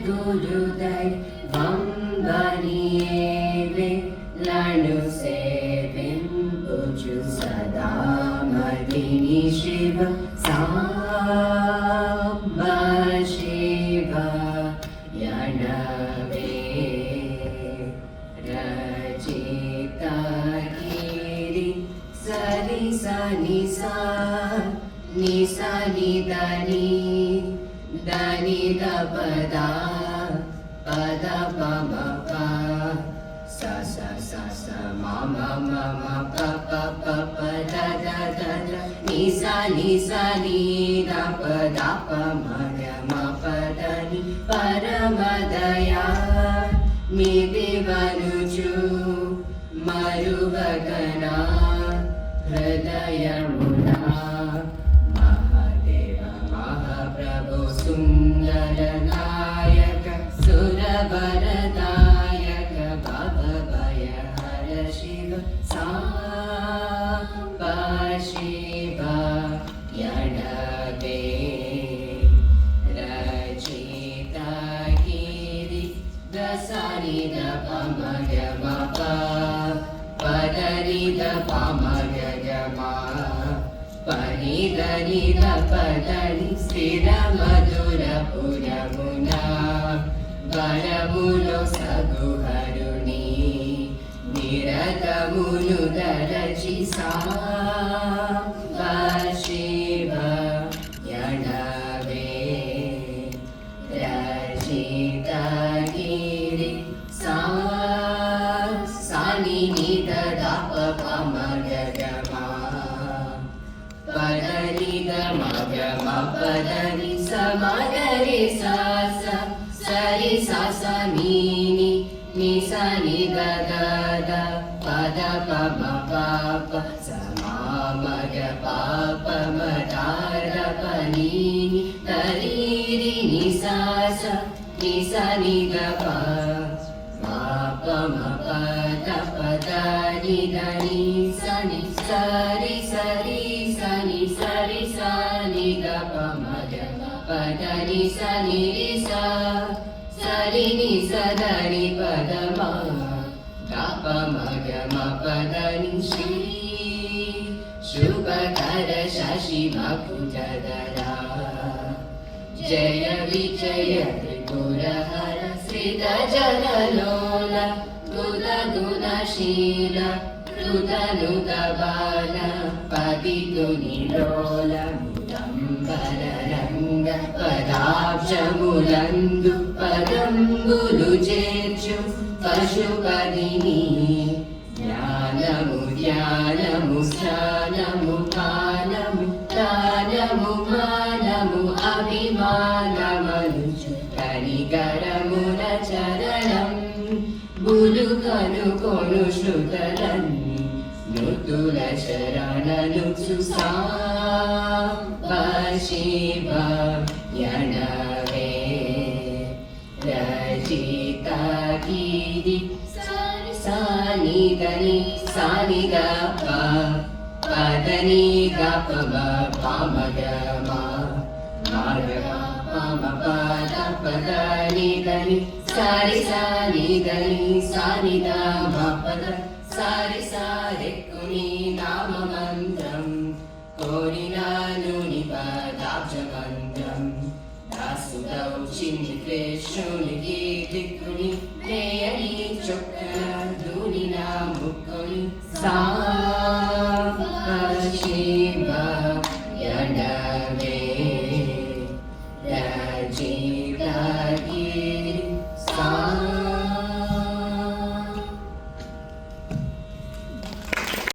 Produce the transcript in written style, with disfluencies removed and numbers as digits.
గురుదైవం వనియేవే లను సేవింపుచు సదా మదిని శివ సాంబ శివ యణవే రచిత గిరి సరి సని సా ని సని దని దని ద పద పద పమ ప స స స స మ మ మ మ ప ప ప ప ద ద ద ద ని స ని ద ప ద ప మ గ మ ప ద ని పరమ దయా మిదివనుచు మరువగనా హృదయమునా మహాదేవ మహాప్రభు సుందర నాయక సురవరదాయక భవ భయ హర శివ సాంబ శివ యణవే రచిత గిరి దసని ద పమ గ మ ప పదని ద పమ గ గ మ పని దని ద పదని స్థిర మధుర పురమునా వరములో సగుహరుని నిరతమును దరచి సాంబ శివ యణవే రచిత గిరి సాని నిద ద ప పమ గ గ మ పదని ద మ గ మ పదని స మ గ రి స స సరి స స ని ని స ని ద ద ద పద ప మ ప ప స మ మ గ ప ప మ ద ద ప ని ద రి రి ని స ని ద ప మ ప మ ప ద ప ద ని ద ని స ని స రి స రి స ని స రి స ని ద ప మ గ ప ద ని స ని రి స స రి ని స ద ని ప ద మ ద ప మ గ మ ప ద ని శ్రీ శుభకర శశి మకుటధరా జయ విజయ త్రిపురహర శ్రీత జనలోల గుణ గుణశీల కృతనుత బాల పతితు నిలోల ముదంబర రంగ పదాబ్జములందు పదంబులు చేర్చు పశుపదిని జ్ఞానము ధ్యానము స్నానము పానము దానము మానము అభిమానమనుచు కనికరమున చరణం బులు కనుకొను శృతలన్ నుతుల శరణను సాంబ శివ యణవే రచిత గిరి సాని దని సాని ద ప పదని ద ప మ ప మ గ మ మ గ ప మ ప ద ప ద ని దని సారి సాని దని సాని ద మ ప ద సారి సారి కుని నామ మంత్రం కోరినాను ని పదాబ్జ మంత్రం దాసుదౌ చిన్ని కృష్ణుని గీతికుని నేయని చొక్క ధూని నా ముక్కుని సాంబ శివ యణ